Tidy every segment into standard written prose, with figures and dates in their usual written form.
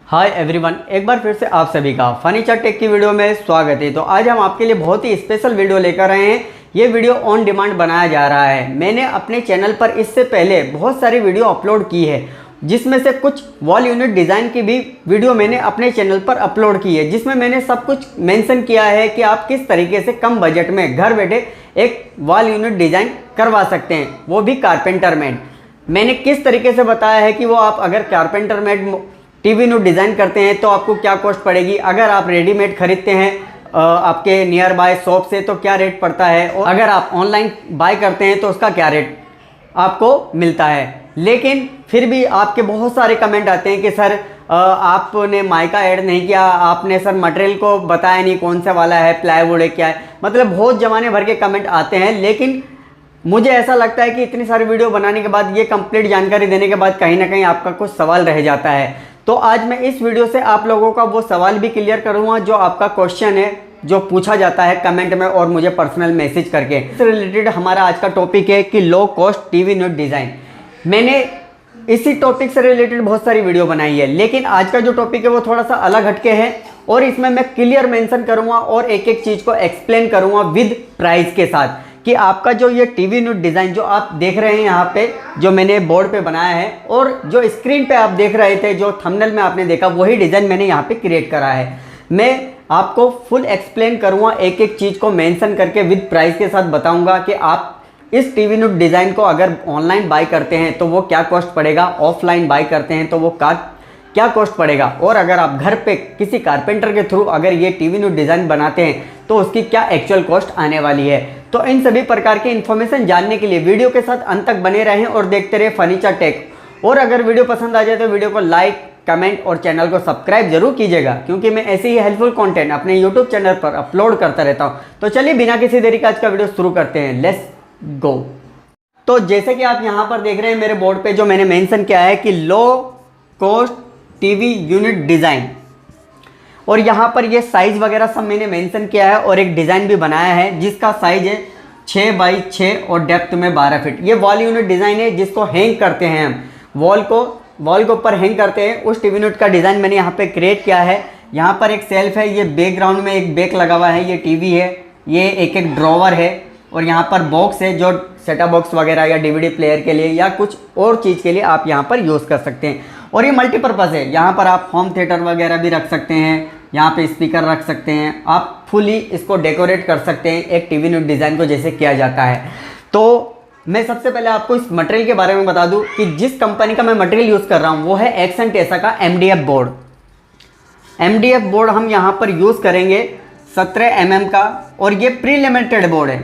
Hi everyone, एक बार फिर से आप सभी का फर्नीचर टेक की वीडियो में स्वागत है। तो आज हम आपके लिए बहुत ही स्पेशल वीडियो लेकर आए हैं। ये वीडियो ऑन डिमांड बनाया जा रहा है। मैंने अपने चैनल पर इससे पहले बहुत सारी वीडियो अपलोड की है, जिसमें से कुछ वॉल यूनिट डिज़ाइन की भी वीडियो मैंने अपने चैनल पर अपलोड की है, जिसमें मैंने सब कुछ मेंशन किया है कि आप किस तरीके से कम बजट में घर बैठे एक वॉल यूनिट डिज़ाइन करवा सकते हैं, वो भी कारपेंटर मेड। मैंने किस तरीके से बताया है कि वो आप अगर carpenter made TV unit design करते हैं तो आपको क्या कॉस्ट पड़ेगी, अगर आप रेडीमेड खरीदते हैं आपके नियर बाय शॉप से तो क्या रेट पड़ता है, और अगर आप ऑनलाइन बाय करते हैं तो उसका क्या रेट आपको मिलता है। लेकिन फिर भी आपके बहुत सारे कमेंट आते हैं कि सर आपने माइका ऐड नहीं किया, आपने सर मटेरियल को बताया नहीं कौन सा वाला है, प्लाईवुड है क्या है, मतलब बहुत जमाने भर के कमेंट आते हैं। लेकिन मुझे ऐसा लगता है कि इतनी सारी वीडियो बनाने के बाद, ये कंप्लीट जानकारी देने के बाद कहीं ना कहीं आपका कुछ सवाल रह जाता है। तो आज मैं इस वीडियो से आप लोगों का वो सवाल भी क्लियर करूंगा जो आपका क्वेश्चन है, जो पूछा जाता है कमेंट में और मुझे पर्सनल मैसेज करके। इससे रिलेटेड हमारा आज का टॉपिक है कि low cost TV unit design. मैंने इसी टॉपिक से रिलेटेड बहुत सारी वीडियो बनाई है, लेकिन आज का जो टॉपिक है वो थोड़ा सा अलग हटके है और इसमें मैं क्लियर मेंशन करूंगा और एक एक चीज़ को एक्सप्लेन करूंगा विद प्राइस के साथ, कि आपका जो ये टीवी यूनिट डिज़ाइन जो आप देख रहे हैं यहाँ पे, जो मैंने बोर्ड पे बनाया है और जो स्क्रीन पे आप देख रहे थे, जो थंबनेल में आपने देखा, वही डिज़ाइन मैंने यहाँ पे क्रिएट करा है। मैं आपको फुल एक्सप्लेन करूँगा, एक एक चीज़ को मेंशन करके विद प्राइस के साथ बताऊँगा कि आप इस टीवी यूनिट डिज़ाइन को अगर ऑनलाइन बाय करते हैं तो वो क्या कॉस्ट पड़ेगा, ऑफलाइन बाय करते हैं तो वो क्या कॉस्ट पड़ेगा, और अगर आप घर पे किसी कारपेंटर के थ्रू अगर ये टीवी यूनिट डिज़ाइन बनाते हैं तो उसकी क्या एक्चुअल कॉस्ट आने वाली है। तो इन सभी प्रकार की इन्फॉर्मेशन जानने के लिए वीडियो के साथ अंत तक बने रहें और देखते रहे फर्नीचर टेक। और अगर वीडियो पसंद आ जाए तो वीडियो को लाइक, कमेंट और चैनल को सब्सक्राइब जरूर कीजिएगा, क्योंकि मैं ऐसे ही हेल्पफुल कंटेंट अपने यूट्यूब चैनल पर अपलोड करता रहता हूँ। तो चलिए बिना किसी देरी का आज का वीडियो शुरू करते हैं। Let's go. तो जैसे कि आप यहाँ पर देख रहे हैं मेरे बोर्ड पे, जो मैंने मेंशन किया है कि low cost TV unit design, और यहाँ पर ये साइज़ वगैरह सब मैंने मेंशन किया है और एक डिज़ाइन भी बनाया है जिसका साइज़ है 6 बाई 6 और डेप्थ में 12 फीट। ये वॉल यूनिट डिज़ाइन है जिसको हैंग करते हैं हम, वॉल के ऊपर हैंग करते हैं, उस टीवी यूनिट का डिज़ाइन मैंने यहाँ पे क्रिएट किया है। यहाँ पर एक सेल्फ है, ये बैकग्राउंड में एक बैक लगा हुआ है, ये टीवी है, ये एक एक ड्रॉवर है, और यहाँ पर बॉक्स है जो सेटअप बॉक्स वगैरह या डीवीडी प्लेयर के लिए या कुछ और चीज़ के लिए आप यहाँ पर यूज़ कर सकते हैं। और ये मल्टीपर्पज़ है, यहाँ पर आप होम थिएटर वगैरह भी रख सकते हैं, यहाँ पे स्पीकर रख सकते हैं, आप फुली इसको डेकोरेट कर सकते हैं एक टीवी यूनिट डिज़ाइन को जैसे किया जाता है। तो मैं सबसे पहले आपको इस मटेरियल के बारे में बता दूं कि जिस कंपनी का मैं मटेरियल यूज़ कर रहा हूँ वो है एक्सन टेसा का MDF बोर्ड। MDF बोर्ड हम यहाँ पर यूज़ करेंगे 17 mm का, और ये प्री लेमिनेटेड बोर्ड है,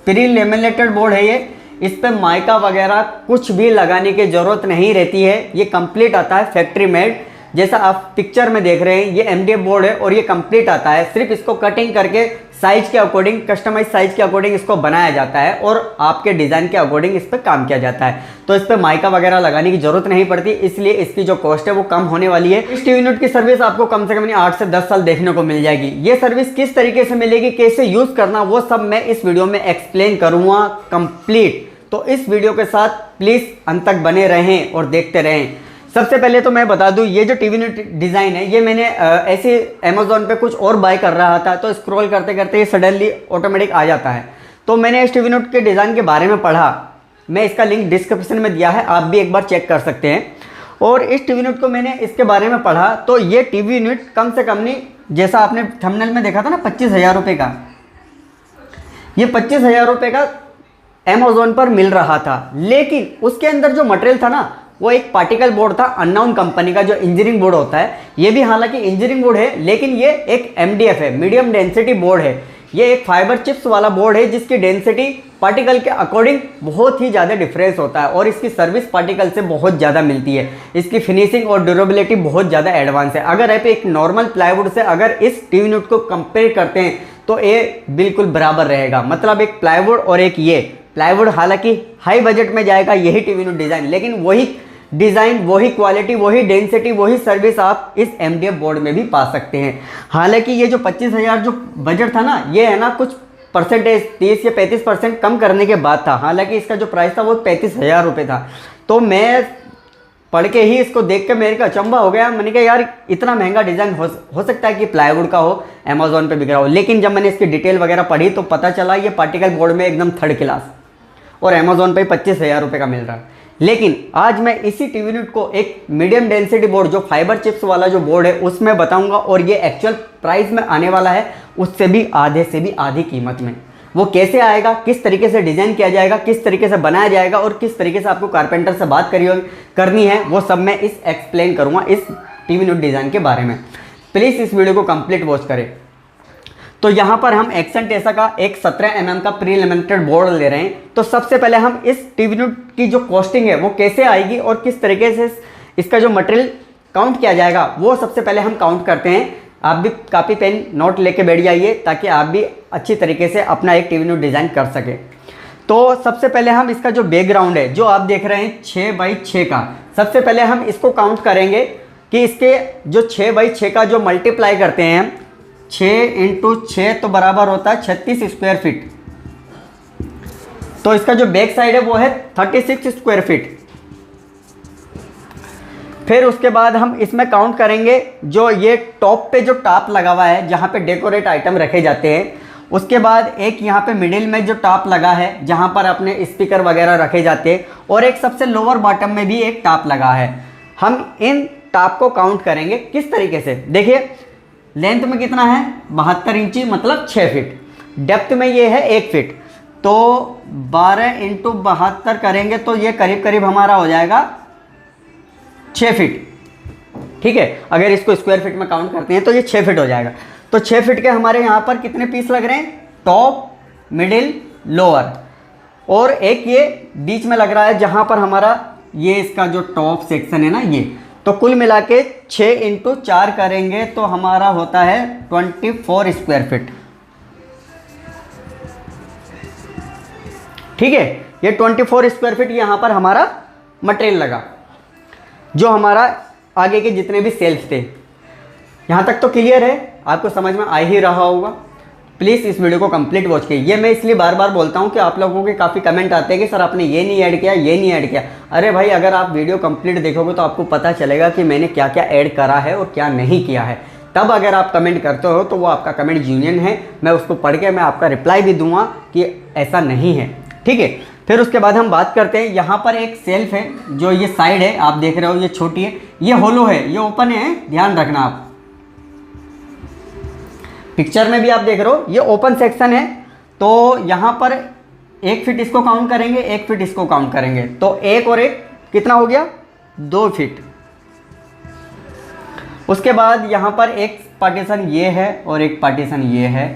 प्री लेमिनेटेड बोर्ड है ये। इस पर माइका वगैरह कुछ भी लगाने की ज़रूरत नहीं रहती है, ये कंप्लीट आता है फैक्ट्री मेड। जैसा आप पिक्चर में देख रहे हैं ये MDF बोर्ड है और ये कंप्लीट आता है, सिर्फ इसको कटिंग करके साइज़ के अकॉर्डिंग, कस्टमाइज साइज़ के अकॉर्डिंग इसको बनाया जाता है और आपके डिज़ाइन के अकॉर्डिंग इस पर काम किया जाता है। तो इस पर माइका वगैरह लगाने की ज़रूरत नहीं पड़ती, इसलिए इसकी जो कॉस्ट है वो कम होने वाली है। इस टीवी यूनिट की सर्विस आपको कम से कम 8 से 10 साल देखने को मिल जाएगी। ये सर्विस किस तरीके से मिलेगी, कैसे यूज़ करना, वो सब मैं इस वीडियो में एक्सप्लेन करूँगा कंप्लीट। तो इस वीडियो के साथ प्लीज़ अंत तक बने रहें और देखते रहें। सबसे पहले तो मैं बता दूं, ये जो टीवी यूनिट डिज़ाइन है ये मैंने ऐसे अमेज़ॉन पे कुछ और बाय कर रहा था, तो स्क्रॉल करते करते ये सडनली ऑटोमेटिक आ जाता है। तो मैंने इस टीवी यूनिट के डिज़ाइन के बारे में पढ़ा, मैं इसका लिंक डिस्क्रिप्शन में दिया है, आप भी एक बार चेक कर सकते हैं। और इस टीवी यूनिट को मैंने इसके बारे में पढ़ा, तो ये टीवी यूनिट कम से कम नहीं, जैसा आपने थंबनेल में देखा था ना 25,000 रुपये का, ये 25,000 रुपये का अमेज़ॉन पर मिल रहा था। लेकिन उसके अंदर जो मटेरियल था ना वो एक पार्टिकल बोर्ड था, अननोन कंपनी का, जो इंजीनियरिंग बोर्ड होता है। ये भी हालांकि इंजीनियरिंग बोर्ड है, लेकिन ये एक MDF है, मीडियम डेंसिटी बोर्ड है। ये एक फाइबर चिप्स वाला बोर्ड है जिसकी डेंसिटी पार्टिकल के अकॉर्डिंग बहुत ही ज़्यादा डिफरेंस होता है और इसकी सर्विस पार्टिकल से बहुत ज़्यादा मिलती है। इसकी फिनिशिंग और ड्यूरेबिलिटी बहुत ज़्यादा एडवांस है। अगर आप एक नॉर्मल प्लाईवुड से अगर इस टीवी यूनिट को कंपेयर करते हैं तो ये बिल्कुल बराबर रहेगा। मतलब एक प्लाईवुड और एक ये प्लाईवुड, हालांकि हाई बजट में जाएगा यही टीवी यूनिट डिज़ाइन, लेकिन वही डिज़ाइन, वही क्वालिटी, वही डेंसिटी, वही सर्विस आप इस MDF बोर्ड में भी पा सकते हैं। हालांकि ये जो 25,000 जो बजट था ना, ये है ना कुछ परसेंटेज 30 या 35% कम करने के बाद था। हालांकि इसका जो प्राइस था वो 35,000 रुपये था। तो मैं पढ़ के ही इसको देख के मेरे को अचंभा हो गया। मैंने कहा यार इतना महंगा डिज़ाइन हो सकता है कि प्लाईवुड का हो, अमेजोन पे बिक रहा हो। लेकिन जब मैंने इसकी डिटेल वगैरह पढ़ी तो पता चला ये पार्टिकल बोर्ड में एकदम थर्ड क्लास, और अमेजोन पे 25,000 रुपये का मिल रहा है। लेकिन आज मैं इसी टीवी यूनिट को एक मीडियम डेंसिटी बोर्ड जो फाइबर चिप्स वाला जो बोर्ड है उसमें बताऊंगा, और ये एक्चुअल प्राइस में आने वाला है उससे भी आधे से भी आधी कीमत में। वो कैसे आएगा, किस तरीके से डिज़ाइन किया जाएगा, किस तरीके से बनाया जाएगा, और किस तरीके से आपको कारपेंटर से बात करनी है, वो सब मैं इस एक्सप्लेन करूँगा इस टीवी यूनिट डिज़ाइन के बारे में। प्लीज़ इस वीडियो को कंप्लीट वॉच करें। तो यहाँ पर हम एक्सेंट ऐसा का एक 17 mm का प्री लिमिटेड बोर्ड ले रहे हैं। तो सबसे पहले हम इस टीवी यूनिट की जो कॉस्टिंग है वो कैसे आएगी और किस तरीके से इसका जो मटेरियल काउंट किया जाएगा वो सबसे पहले हम काउंट करते हैं। आप भी कापी पेन नोट लेके बैठ जाइए ताकि आप भी अच्छी तरीके से अपना एक टीवी यूनिट डिज़ाइन कर सके। तो सबसे पहले हम इसका जो बैकग्राउंड है जो आप देख रहे हैं 6x6 का, सबसे पहले हम इसको काउंट करेंगे कि इसके जो 6x6 का जो मल्टीप्लाई करते हैं 6 × 6 तो बराबर होता है 36 स्क्वायर फीट। तो इसका जो बैक साइड है वो है 36 स्क्वायर फीट। फिर उसके बाद हम इसमें काउंट करेंगे जो ये टॉप पे जो टॉप लगा हुआ है जहाँ पे डेकोरेट आइटम रखे जाते हैं। उसके बाद एक यहाँ पे मिडिल में जो टॉप लगा है जहाँ पर अपने स्पीकर वगैरह रखे जाते हैं, और एक सबसे लोअर बॉटम में भी एक टॉप लगा है। हम इन टॉप को काउंट करेंगे किस तरीके से, देखिए लेंथ में कितना है 72 इंची मतलब 6 फीट, डेप्थ में ये है 1 फीट। तो 12 × 72 करेंगे तो ये करीब करीब हमारा हो जाएगा 6 फीट। ठीक है, अगर इसको स्क्वायर फीट में काउंट करते हैं तो ये 6 फीट हो जाएगा। तो 6 फीट के हमारे यहाँ पर कितने पीस लग रहे हैं, टॉप, मिडिल, लोअर, और एक ये बीच में लग रहा है जहाँ पर हमारा ये इसका जो टॉप सेक्शन है ना ये। तो कुल मिला के 6 × 4 करेंगे तो हमारा होता है 24 स्क्वायर फीट। ठीक है, ये 24 स्क्वायर फीट यहाँ पर हमारा मटेरियल लगा, जो हमारा आगे के जितने भी सेल्फ थे। यहाँ तक तो क्लियर है, आपको समझ में आ ही रहा होगा। प्लीज़ इस वीडियो को कंप्लीट वॉच कीजिए। ये मैं इसलिए बार बार बोलता हूँ कि आप लोगों के काफ़ी कमेंट आते हैं कि सर आपने ये नहीं ऐड किया, ये नहीं ऐड किया। अरे भाई, अगर आप वीडियो कंप्लीट देखोगे तो आपको पता चलेगा कि मैंने क्या क्या ऐड करा है और क्या नहीं किया है। तब अगर आप कमेंट करते हो तो वो आपका कमेंट जेन्युइन है, मैं उसको पढ़ के मैं आपका रिप्लाई भी दूंगा कि ऐसा नहीं है। ठीक है, फिर उसके बाद हम बात करते हैं, यहाँ पर एक सेल्फ है जो ये साइड है आप देख रहे हो, ये छोटी है, ये होलो है, ये ओपन है, ध्यान रखना आप पिक्चर में भी आप देख रहे हो ये ओपन सेक्शन है। तो यहाँ पर 1 फीट इसको काउंट करेंगे, 1 फीट इसको काउंट करेंगे, तो 1 और 1 कितना हो गया 2 फीट। उसके बाद यहाँ पर एक पार्टीशन ये है और एक पार्टीशन ये है,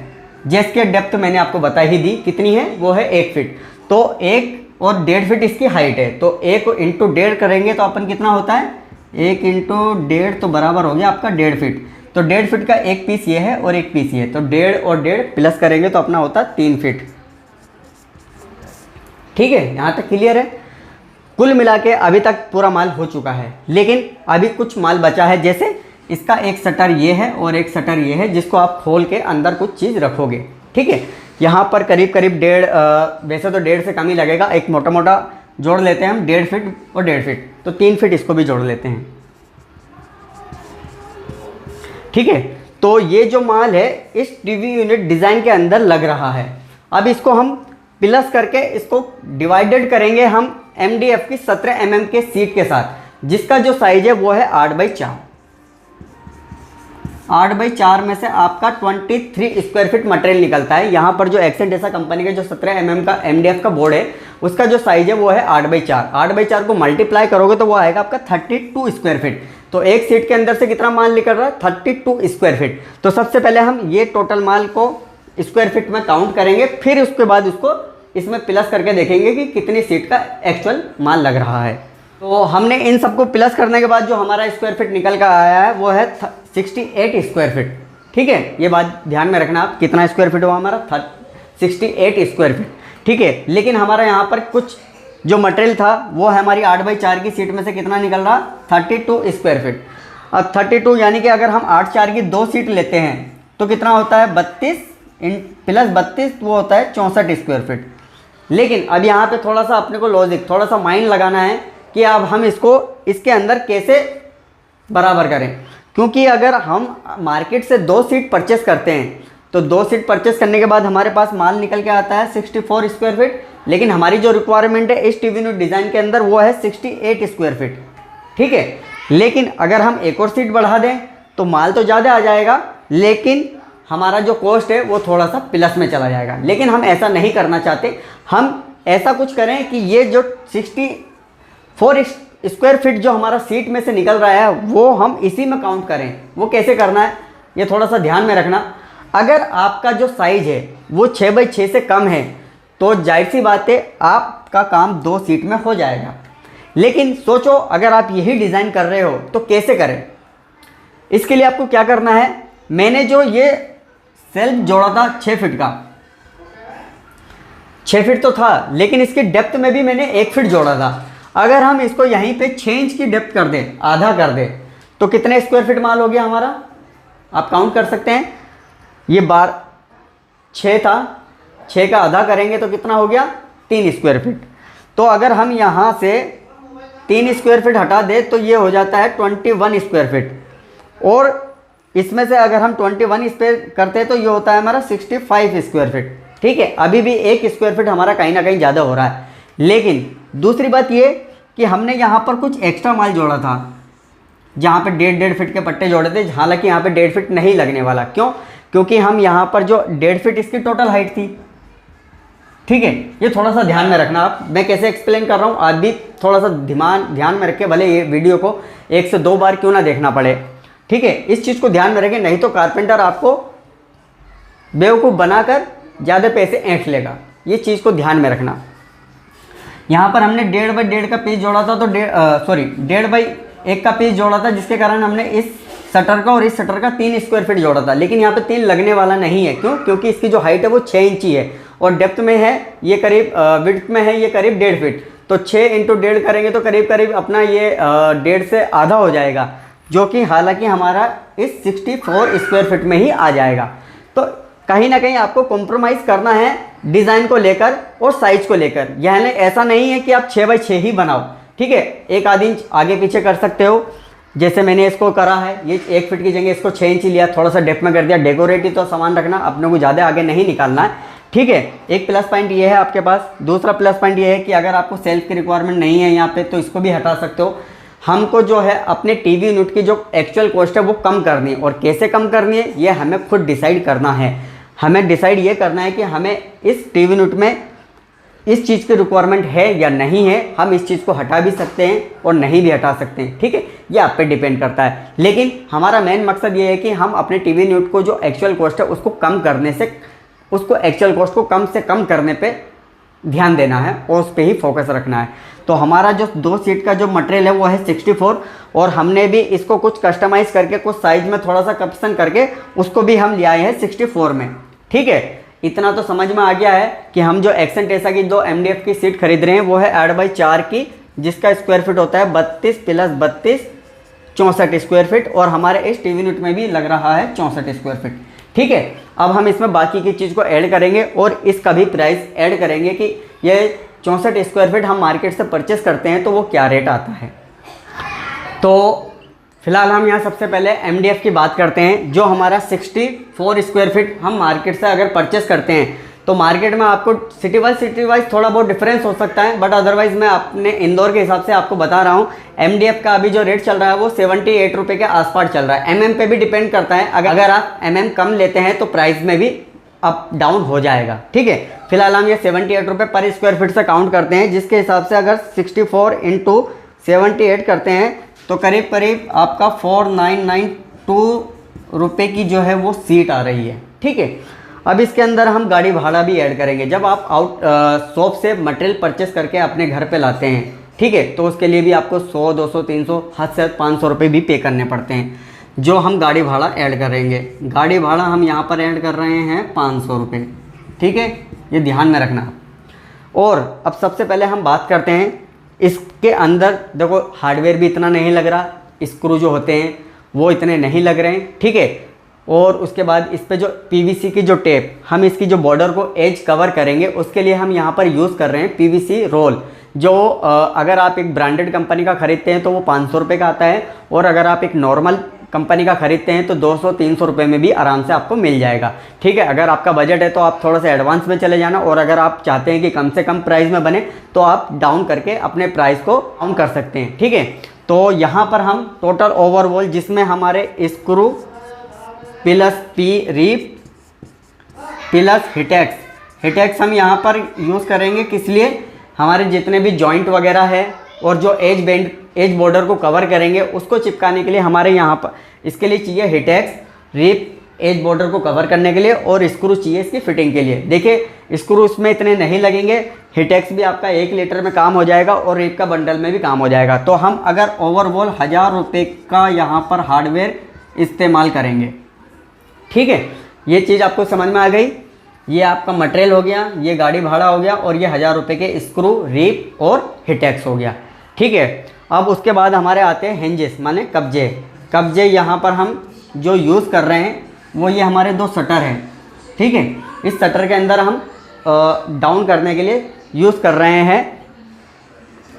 जिसके डेप्थ मैंने आपको बता ही दी कितनी है, वो है 1 फीट। तो 1 और 1.5 फीट इसकी हाइट है, तो 1 × 1.5 करेंगे तो अपन कितना होता है 1 × 1.5 तो बराबर हो गया आपका 1.5 फीट। तो 1.5 फीट का एक पीस ये है और एक पीस ये है, तो 1.5 और 1.5 प्लस करेंगे तो अपना होता है 3 फीट। ठीक है, यहाँ तक क्लियर है। कुल मिला के अभी तक पूरा माल हो चुका है, लेकिन अभी कुछ माल बचा है। जैसे इसका एक शटर ये है और एक शटर ये है, जिसको आप खोल के अंदर कुछ चीज़ रखोगे। ठीक है, यहाँ पर करीब करीब 1.5 वैसे तो 1.5 से कम ही लगेगा, एक मोटा मोटा जोड़ लेते हैं हम 1.5 फीट और 1.5 फीट, तो 3 फीट इसको भी जोड़ लेते हैं। ठीक है, तो ये जो माल है इस टीवी यूनिट डिज़ाइन के अंदर लग रहा है। अब इसको हम प्लस करके इसको डिवाइडेड करेंगे हम MDF की 17 mm के सीट के साथ, जिसका जो साइज है वो है 8x4। 8x4 में से आपका 23 स्क्वायर फीट मटेरियल निकलता है। यहाँ पर जो एक्सेंट ऐसा कंपनी के जो 17 mm का MDF का बोर्ड है उसका जो साइज है वो है 8x4। 8x4 को मल्टीप्लाई करोगे तो वो आएगा आपका 32 स्क्वायर फीट। तो एक सीट के अंदर से कितना माल निकल रहा है 32 स्क्वायर फीट। तो सबसे पहले हम ये टोटल माल को स्क्वायर फीट में काउंट करेंगे, फिर उसके बाद उसको इसमें प्लस करके देखेंगे कि कितनी सीट का एक्चुअल माल लग रहा है। तो हमने इन सबको प्लस करने के बाद जो हमारा स्क्वायर फीट निकल कर आया है वो है 68 स्क्वायर फीट। ठीक है, ये बात ध्यान में रखना आप, कितना स्क्वायर फीट हुआ हमारा 68 स्क्वायर फीट। ठीक है, लेकिन हमारा यहाँ पर कुछ जो मटेरियल था वो हमारी 8x4 की सीट में से कितना निकल रहा 32 स्क्वायर फीट। अब 32 यानी कि अगर हम 8x4 की 2 सीट लेते हैं तो कितना होता है 32 प्लस 32 वो होता है 64 स्क्वायर फीट। लेकिन अब यहाँ पे थोड़ा सा अपने को लॉजिक, थोड़ा सा माइंड लगाना है कि अब हम इसको इसके अंदर कैसे बराबर करें, क्योंकि अगर हम मार्केट से 2 सीट परचेस करते हैं तो 2 सीट परचेस करने के बाद हमारे पास माल निकल के आता है 64 स्क्वायर फीट, लेकिन हमारी जो रिक्वायरमेंट है इस टीवी यूनिट डिज़ाइन के अंदर वो है 68 स्क्वायर फीट। ठीक है, लेकिन अगर हम एक और सीट बढ़ा दें तो माल तो ज़्यादा आ जाएगा, लेकिन हमारा जो कॉस्ट है वो थोड़ा सा प्लस में चला जाएगा। लेकिन हम ऐसा नहीं करना चाहते, हम ऐसा कुछ करें कि ये जो 64 स्क्वायर फीट जो हमारा सीट में से निकल रहा है वो हम इसी में काउंट करें। वो कैसे करना है ये थोड़ा सा ध्यान में रखना। अगर आपका जो साइज़ है वो 6x6 से कम है तो जाहिर सी बात है आपका काम 2 सीट में हो जाएगा। लेकिन सोचो अगर आप यही डिज़ाइन कर रहे हो तो कैसे करें। इसके लिए आपको क्या करना है, मैंने जो ये सेल्फ जोड़ा था 6 फीट का, 6 फीट तो था, लेकिन इसकी डेप्थ में भी मैंने 1 फीट जोड़ा था। अगर हम इसको यहीं पे 6 इंच की डेप्थ कर दें, आधा कर दें, तो कितने स्क्वायर फीट माल हो गया हमारा, आप काउंट कर सकते हैं। ये 6 था, 6 का आधा करेंगे तो कितना हो गया 3 स्क्वायर फीट। तो अगर हम यहाँ से 3 स्क्वायर फीट हटा दें तो ये हो जाता है 21 स्क्वायर फीट, और इसमें से अगर हम 21 इस पे करते हैं तो ये होता है हमारा 65 स्क्वायर फीट। ठीक है, अभी भी 1 स्क्वायर फीट हमारा कहीं ना कहीं ज़्यादा हो रहा है। लेकिन दूसरी बात ये कि हमने यहाँ पर कुछ एक्स्ट्रा माल जोड़ा था, जहाँ पे 1.5 फीट के पट्टे जोड़े थे, हालांकि यहाँ पे 1.5 फीट नहीं लगने वाला। क्यों? क्योंकि हम यहाँ पर जो 1.5 फीट इसकी टोटल हाइट थी। ठीक है, ये थोड़ा सा ध्यान में रखना आप, मैं कैसे एक्सप्लेन कर रहा हूँ आप भी थोड़ा सा ध्यान में रख के, भले ये वीडियो को 1 से 2 बार क्यों ना देखना पड़े। ठीक है, इस चीज़ को ध्यान में रखें, नहीं तो कारपेंटर आपको बेवकूफ़ बनाकर ज़्यादा पैसे ऐंठ लेगा। ये चीज़ को ध्यान में रखना। यहाँ पर हमने 1.5x1 का पीस जोड़ा था, तो 1.5x1 का पीस जोड़ा था, जिसके कारण हमने इस शटर का और इस शटर का 3 स्क्वायर फीट जोड़ा था। लेकिन यहाँ पे 3 लगने वाला नहीं है। क्यों? क्योंकि इसकी जो हाइट है वो 6 इंच ही है और डेप्थ में है ये करीब विड्थ में है ये करीब 1.5 फीट। तो 6 × 1.5 करेंगे तो करीब करीब अपना ये 1.5 से आधा हो जाएगा, जो कि हालांकि हमारा इस 64 स्क्वायर फीट में ही आ जाएगा। तो कहीं ना कहीं आपको कॉम्प्रोमाइज़ करना है डिज़ाइन को लेकर और साइज को लेकर। यानी ऐसा नहीं है कि आप 6x6 ही बनाओ। ठीक है, 1 आध इंच आगे पीछे कर सकते हो, जैसे मैंने इसको करा है। ये 1 फीट की जगह इसको 6 इंच लिया, थोड़ा सा डेप्थ में कर दिया। डेकोरेटिव तो सामान रखना, अपने को ज़्यादा आगे नहीं निकालना है। ठीक है, एक प्लस पॉइंट ये है आपके पास। दूसरा प्लस पॉइंट ये है कि अगर आपको सेल्फ की रिक्वायरमेंट नहीं है यहाँ पे तो इसको भी हटा सकते हो। हमको जो है अपने टीवी यूनिट की जो एक्चुअल कॉस्ट है वो कम करनी है, और कैसे कम करनी है ये हमें खुद डिसाइड करना है। हमें डिसाइड ये करना है कि हमें इस टीवी यूनिट में इस चीज़ की रिक्वायरमेंट है या नहीं है। हम इस चीज़ को हटा भी सकते हैं और नहीं भी हटा सकते हैं। ठीक है, ये आप पे डिपेंड करता है। लेकिन हमारा मेन मकसद ये है कि हम अपने टीवी यूनिट को जो एक्चुअल कॉस्ट है उसको कम करने से, उसको एक्चुअल कॉस्ट को कम से कम करने पे ध्यान देना है और उस पर ही फोकस रखना है। तो हमारा जो 2 सीट का जो मटेरियल है वो है 64, और हमने भी इसको कुछ कस्टमाइज़ करके कुछ साइज़ में थोड़ा सा करेक्शन करके उसको भी हम ले आए हैं 64 में। ठीक है, इतना तो समझ में आ गया है कि हम जो एक्सेंट ऐसा की जो MDF की सीट खरीद रहे हैं वो है 8x4 की, जिसका स्क्वायर फीट होता है 32 + 32 64 स्क्वायर फीट, और हमारे इस टीवी यूनिट में भी लग रहा है 64 स्क्वायर फीट। ठीक है, अब हम इसमें बाकी की चीज़ को ऐड करेंगे और इसका भी प्राइस ऐड करेंगे कि ये 64 स्क्वायर फीट हम मार्केट से परचेस करते हैं तो वो क्या रेट आता है। तो फिलहाल हम यहाँ सबसे पहले MDF की बात करते हैं। जो हमारा 64 स्क्वायर फीट हम मार्केट से अगर परचेस करते हैं तो मार्केट में आपको सिटी वाइज थोड़ा बहुत डिफरेंस हो सकता है, बट अदरवाइज़ मैं अपने इंदौर के हिसाब से आपको बता रहा हूँ। MDF का अभी जो रेट चल रहा है वो 78 रुपये के आसपास चल रहा है। MM पे भी डिपेंड करता है, अगर आप MM कम लेते हैं तो प्राइस में भी अप डाउन हो जाएगा। ठीक है, फिलहाल हम ये 78 रुपये पर स्क्वायर फीट से काउंट करते हैं, जिसके हिसाब से अगर 64 × 78 करते हैं तो करीब करीब आपका 4992 रुपये की जो है वो सीट आ रही है। ठीक है, अब इसके अंदर हम गाड़ी भाड़ा भी ऐड करेंगे। जब आप शॉप से मटेरियल परचेस करके अपने घर पे लाते हैं, ठीक है, तो उसके लिए भी आपको 100, 200, 300, हद से 500 रुपये भी पे करने पड़ते हैं, जो हम गाड़ी भाड़ा ऐड करेंगे। गाड़ी भाड़ा हम यहाँ पर ऐड कर रहे हैं 500 रुपये। ठीक है, ये ध्यान में रखना। और अब सबसे पहले हम बात करते हैं इसके अंदर। देखो हार्डवेयर भी इतना नहीं लग रहा, स्क्रू जो होते हैं वो इतने नहीं लग रहे हैं। ठीक है, और उसके बाद इस पे जो पीवीसी की जो टेप, हम इसकी जो बॉर्डर को एज कवर करेंगे उसके लिए हम यहाँ पर यूज़ कर रहे हैं पीवीसी रोल, जो अगर आप एक ब्रांडेड कंपनी का ख़रीदते हैं तो वो 500 रुपये का आता है, और अगर आप एक नॉर्मल कंपनी का ख़रीदते हैं तो 200-300 रुपये में भी आराम से आपको मिल जाएगा। ठीक है, अगर आपका बजट है तो आप थोड़ा सा एडवांस में चले जाना, और अगर आप चाहते हैं कि कम से कम प्राइस में बने तो आप डाउन करके अपने प्राइस को डाउन कर सकते हैं। ठीक है, तो यहाँ पर हम टोटल ओवरऑल जिसमें हमारे स्क्रू प्लस पी रीप प्लस हिटेक्स हम यहाँ पर यूज़ करेंगे, किस लिए, हमारे जितने भी जॉइंट वगैरह है और जो एज बॉर्डर को कवर करेंगे उसको चिपकाने के लिए हमारे यहाँ पर इसके लिए चाहिए हिटेक्स, रीप एज बॉर्डर को कवर करने के लिए, और स्क्रू चाहिए इसकी फिटिंग के लिए। देखिए स्क्रू उसमें इतने नहीं लगेंगे, हिटेक्स भी आपका 1 लीटर में काम हो जाएगा और रीप का बंडल में भी काम हो जाएगा। तो हम अगर ओवरऑल 1000 रुपये का यहाँ पर हार्डवेयर इस्तेमाल करेंगे। ठीक है, ये चीज़ आपको समझ में आ गई। ये आपका मटेरियल हो गया, ये गाड़ी भाड़ा हो गया, और ये 1000 रुपये के स्क्रू, रीप और हिटेक्स हो गया। ठीक है, अब उसके बाद हमारे आते हैं हिंजेस माने कब्जे यहाँ पर हम जो यूज़ कर रहे हैं वो ये हमारे 2 शटर हैं। ठीक है, इस शटर के अंदर हम डाउन करने के लिए यूज़ कर रहे हैं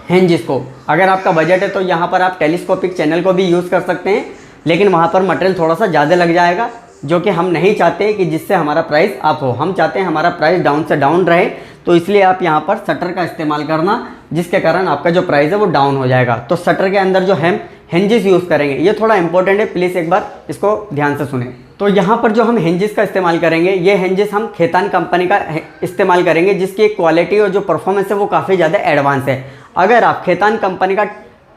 हिंजेस को। अगर आपका बजट है तो यहाँ पर आप टेलीस्कोपिक चैनल को भी यूज़ कर सकते हैं, लेकिन वहाँ पर मटेरियल थोड़ा सा ज़्यादा लग जाएगा, जो कि हम नहीं चाहते कि जिससे हमारा प्राइस अप हो। हम चाहते हैं हमारा प्राइस डाउन से डाउन रहे, तो इसलिए आप यहाँ पर शटर का इस्तेमाल करना, जिसके कारण आपका जो प्राइस है वो डाउन हो जाएगा। तो शटर के अंदर जो हम हिंजेस यूज़ करेंगे, ये थोड़ा इंपॉर्टेंट है, प्लीज़ एक बार इसको ध्यान से सुने। तो यहाँ पर जो हम हिंजेस का इस्तेमाल करेंगे, ये हिंजेस हम खेतान कंपनी का इस्तेमाल करेंगे, जिसकी क्वालिटी और जो परफॉर्मेंस है वो काफ़ी ज़्यादा एडवांस है। अगर आप खेतान कंपनी का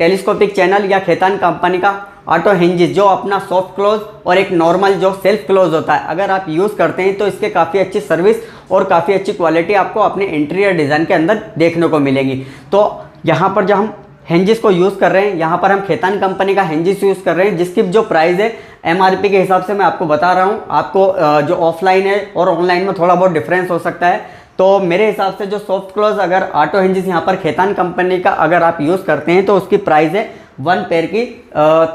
टेलीस्कोपिक चैनल या खेतान कंपनी का ऑटो हिंजेस, जो अपना सॉफ्ट क्लोज और एक नॉर्मल जो सेल्फ क्लोज होता है, अगर आप यूज़ करते हैं तो इसके काफ़ी अच्छी सर्विस और काफ़ी अच्छी क्वालिटी आपको अपने इंटीरियर डिज़ाइन के अंदर देखने को मिलेगी। तो यहाँ पर जो हम हिंजेस को यूज़ कर रहे हैं, यहाँ पर हम खेतान कंपनी का हिंजेस यूज़ कर रहे हैं, जिसकी जो प्राइस है MRP के हिसाब से मैं आपको बता रहा हूँ। आपको जो ऑफलाइन है और ऑनलाइन में थोड़ा बहुत डिफरेंस हो सकता है। तो मेरे हिसाब से जो सॉफ्ट क्लोज अगर ऑटो हिंजेस यहाँ पर खेतान कंपनी का अगर आप यूज़ करते हैं तो उसकी प्राइस है 1 पेयर की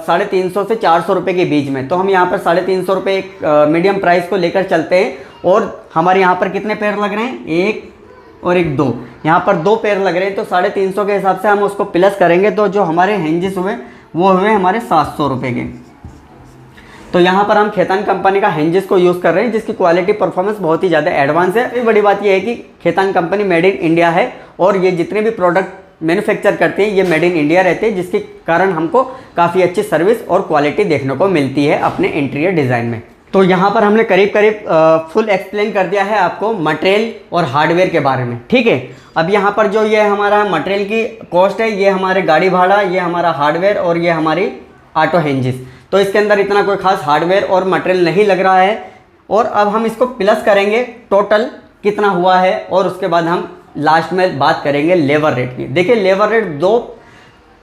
350 से 400 रुपये के बीच में। तो हम यहाँ पर 350 रुपये एक मीडियम प्राइस को लेकर चलते हैं, और हमारे यहाँ पर कितने पेयर लग रहे हैं, 1 और 1 2, यहाँ पर 2 पेयर लग रहे हैं। तो 350 के हिसाब से हम उसको प्लस करेंगे तो जो हमारे हिंजेस हुए वो हुए हमारे 700 रुपये के। तो यहाँ पर हम खेतान कंपनी का हिंजेस को यूज़ कर रहे हैं, जिसकी क्वालिटी परफॉर्मेंस बहुत ही ज़्यादा एडवांस है। बड़ी बात यह है कि Khaitan company made in India है, और ये जितने भी प्रोडक्ट मैन्युफैक्चर करते हैं ये मेड इन इंडिया रहते हैं, जिसके कारण हमको काफ़ी अच्छी सर्विस और क्वालिटी देखने को मिलती है अपने इंटीरियर डिज़ाइन में। तो यहाँ पर हमने करीब फुल एक्सप्लेन कर दिया है आपको मटेरियल और हार्डवेयर के बारे में। ठीक है, अब यहाँ पर जो ये हमारा मटेरियल की कॉस्ट है, ये हमारे गाड़ी भाड़ा, ये हमारा हार्डवेयर और ये हमारी ऑटो हिंजेस। तो इसके अंदर इतना कोई खास हार्डवेयर और मटेरियल नहीं लग रहा है। और अब हम इसको प्लस करेंगे टोटल कितना हुआ है, और उसके बाद हम लास्ट में बात करेंगे लेबर रेट की। देखिए लेबर रेट 2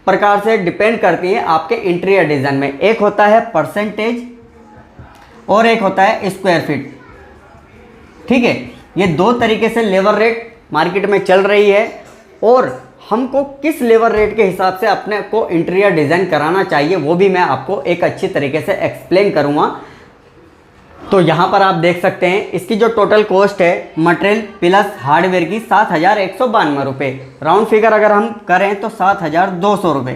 प्रकार से डिपेंड करती है आपके इंटीरियर डिज़ाइन में। एक होता है परसेंटेज और एक होता है स्क्वायर फीट। ठीक है, ये 2 तरीके से लेबर रेट मार्केट में चल रही है, और हमको किस लेबर रेट के हिसाब से अपने को इंटीरियर डिज़ाइन कराना चाहिए वो भी मैं आपको एक अच्छी तरीके से एक्सप्लेन करूँगा। तो यहाँ पर आप देख सकते हैं इसकी जो टोटल कॉस्ट है मटेरियल प्लस हार्डवेयर की 7192 रुपये, राउंड फिगर अगर हम करें तो 7200 रुपये।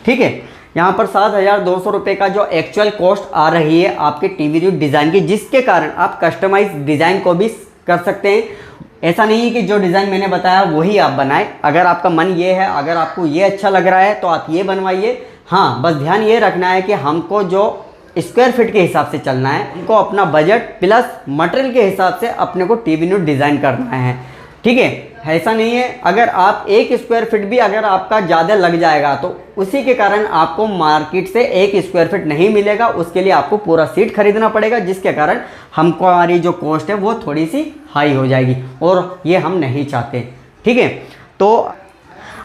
ठीक है, यहाँ पर 7200 रुपये का जो एक्चुअल कॉस्ट आ रही है आपके टीवी डिज़ाइन की, जिसके कारण आप कस्टमाइज डिज़ाइन को भी कर सकते हैं। ऐसा नहीं है कि जो डिज़ाइन मैंने बताया वही आप बनाएं। अगर आपका मन ये है, अगर आपको ये अच्छा लग रहा है तो आप ये बनवाइए। हाँ, बस ध्यान ये रखना है कि हमको जो स्क्वायर फीट के हिसाब से चलना है, हमको अपना बजट प्लस मटेरियल के हिसाब से अपने को टीवी यूनिट डिज़ाइन करना है। ठीक है, ऐसा नहीं है अगर आप 1 स्क्वायर फीट भी अगर आपका ज़्यादा लग जाएगा तो उसी के कारण आपको मार्केट से 1 स्क्वायर फीट नहीं मिलेगा, उसके लिए आपको पूरा सीट खरीदना पड़ेगा, जिसके कारण हमको हमारी जो कॉस्ट है वो थोड़ी सी हाई हो जाएगी, और ये हम नहीं चाहते। ठीक है, तो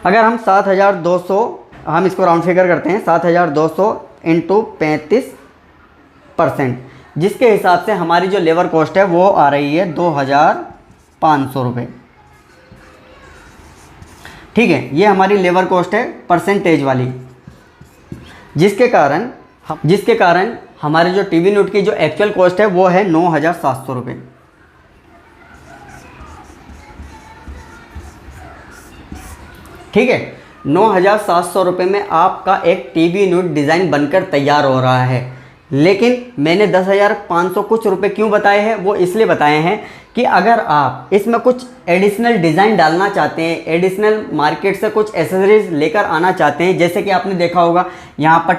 अगर हम 7200, हम इसको राउंड फिगर करते हैं, 7200 इंटू 35%, जिसके हिसाब से हमारी जो लेबर कॉस्ट है वो आ रही है 2500 रुपये। ठीक है, ये हमारी लेबर कॉस्ट है परसेंटेज वाली, जिसके कारण हमारे जो टीवी यूनिट की जो एक्चुअल कॉस्ट है वो है 9,700 रुपये। ठीक है, 9,700 रुपये में आपका एक टीवी यूनिट डिज़ाइन बनकर तैयार हो रहा है। लेकिन मैंने 10,500 कुछ रुपए क्यों बताए हैं, वो इसलिए बताए हैं कि अगर आप इसमें कुछ एडिशनल डिज़ाइन डालना चाहते हैं, एडिशनल मार्केट से कुछ एसेसरीज लेकर आना चाहते हैं, जैसे कि आपने देखा होगा यहाँ पर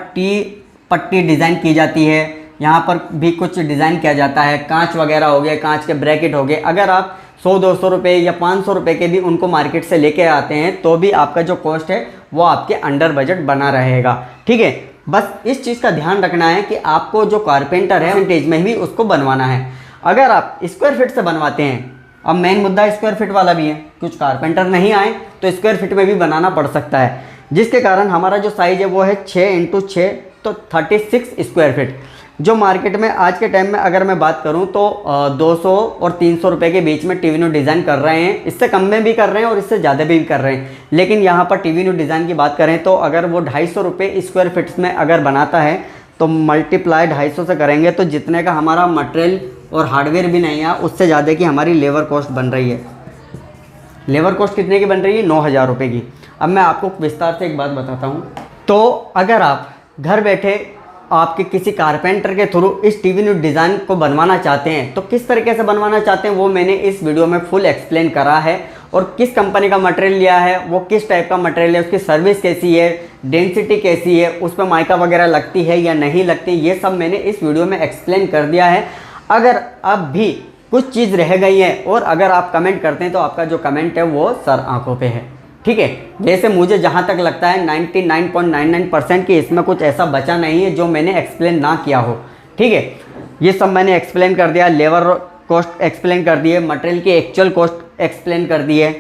पट्टी डिज़ाइन की जाती है, यहाँ पर भी कुछ डिज़ाइन किया जाता है, कांच वगैरह हो गए, कांच के ब्रैकेट हो गए। अगर आप 100-200 रुपये या 500 रुपये के भी उनको मार्केट से लेके आते हैं तो भी आपका जो कॉस्ट है वो आपके अंडर बजट बना रहेगा। ठीक है, बस इस चीज़ का ध्यान रखना है कि आपको जो कारपेंटर है परसेंटेज में ही उसको बनवाना है। अगर आप स्क्वायर फीट से बनवाते हैं, अब मेन मुद्दा स्क्वायर फीट वाला भी है, कुछ कारपेंटर नहीं आए तो स्क्वायर फीट में भी बनाना पड़ सकता है, जिसके कारण हमारा जो साइज़ है वो है 6x6 तो 36 स्क्वायर फीट। जो मार्केट में आज के टाइम में अगर मैं बात करूं तो 200 और 300 रुपये के बीच में टीवी यूनिट डिज़ाइन कर रहे हैं, इससे कम में भी कर रहे हैं और इससे ज़्यादा भी कर रहे हैं। लेकिन यहाँ पर टीवी यूनिट डिज़ाइन की बात करें तो अगर वो 250 रुपये स्क्वायर फीट्स में अगर बनाता है तो मल्टीप्लाई 250 से करेंगे तो जितने का हमारा मटेरियल और हार्डवेयर भी नहीं है उससे ज़्यादा की हमारी लेबर कॉस्ट बन रही है। लेबर कॉस्ट कितने की बन रही है? 9,000 रुपये की। अब मैं आपको विस्तार से एक बात बताता हूँ। तो अगर आप घर बैठे आपके किसी कारपेंटर के थ्रू इस टीवी यूनिट डिज़ाइन को बनवाना चाहते हैं तो किस तरीके से बनवाना चाहते हैं वो मैंने इस वीडियो में फुल एक्सप्लेन करा है, और किस कंपनी का मटेरियल लिया है, वो किस टाइप का मटेरियल है, उसकी सर्विस कैसी है, डेंसिटी कैसी है, उस पर माइका वगैरह लगती है या नहीं लगती, ये सब मैंने इस वीडियो में एक्सप्लेन कर दिया है। अगर अब भी कुछ चीज़ रह गई है और अगर आप कमेंट करते हैं तो आपका जो कमेंट है वो सर आंखों पे है। ठीक है, जैसे मुझे जहाँ तक लगता है 99.99% कि इसमें कुछ ऐसा बचा नहीं है जो मैंने एक्सप्लेन ना किया हो। ठीक है, ये सब मैंने एक्सप्लेन कर दिया, लेबर कॉस्ट एक्सप्लेन कर दी है, मटेरियल की एक्चुअल कॉस्ट एक्सप्लेन कर दी है।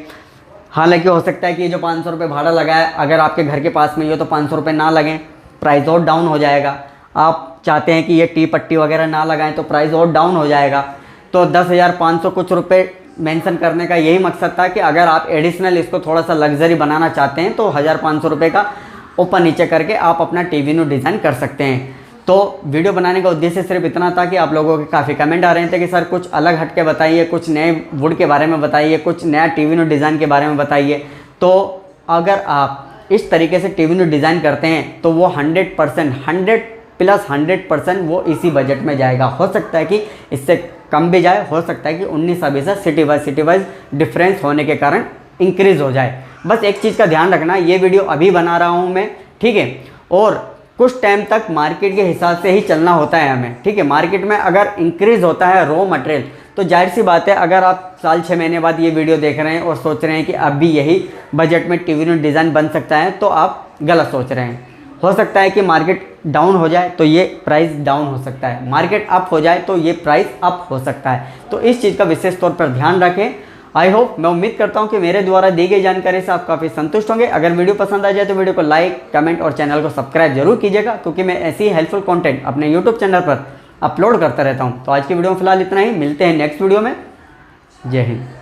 हालांकि हो सकता है कि ये जो 500 रुपये भाड़ा लगा है अगर आपके घर के पास में ही हो तो 500 रुपये ना लगें, प्राइस और डाउन हो जाएगा। आप चाहते हैं कि ये टी पट्टी वगैरह ना लगाएं तो प्राइस और डाउन हो जाएगा। तो 10,500 कुछ रुपये मेंशन करने का यही मकसद था कि अगर आप एडिशनल इसको थोड़ा सा लग्जरी बनाना चाहते हैं तो 1,500 रुपये का ऊपर नीचे करके आप अपना टीवी यूनिट डिज़ाइन कर सकते हैं। तो वीडियो बनाने का उद्देश्य सिर्फ इतना था कि आप लोगों के काफ़ी कमेंट आ रहे थे कि सर कुछ अलग हट के बताइए, कुछ नए वुड के बारे में बताइए, कुछ नया टीवी यूनिट डिज़ाइन के बारे में बताइए। तो अगर आप इस तरीके से टीवी यूनिट डिज़ाइन करते हैं तो वो 100% 100+100% वो इसी बजट में जाएगा। हो सकता है कि इससे कम भी जाए, हो सकता है कि 19-20 सिटी वाइज डिफरेंस होने के कारण इंक्रीज़ हो जाए। बस एक चीज़ का ध्यान रखना, ये वीडियो अभी बना रहा हूँ मैं, ठीक है, और कुछ टाइम तक मार्केट के हिसाब से ही चलना होता है हमें। ठीक है, मार्केट में अगर इंक्रीज़ होता है रॉ मटेरियल तो जाहिर सी बात है अगर आप साल 6 महीने बाद ये वीडियो देख रहे हैं और सोच रहे हैं कि अब भी यही बजट में टीवी यूनिट डिज़ाइन बन सकता है तो आप गलत सोच रहे हैं। हो सकता है कि मार्केट डाउन हो जाए तो ये प्राइस डाउन हो सकता है, मार्केट अप हो जाए तो ये प्राइस अप हो सकता है। तो इस चीज़ का विशेष तौर पर ध्यान रखें। आई होप, मैं उम्मीद करता हूँ कि मेरे द्वारा दी गई जानकारी से आप काफ़ी संतुष्ट होंगे। अगर वीडियो पसंद आ जाए तो वीडियो को लाइक, कमेंट और चैनल को सब्सक्राइब जरूर कीजिएगा, क्योंकि मैं ऐसी ही हेल्पफुल कंटेंट अपने यूट्यूब चैनल पर अपलोड करता रहता हूँ। तो आज की वीडियो में फिलहाल इतना ही, मिलते हैं नेक्स्ट वीडियो में। जय हिंद।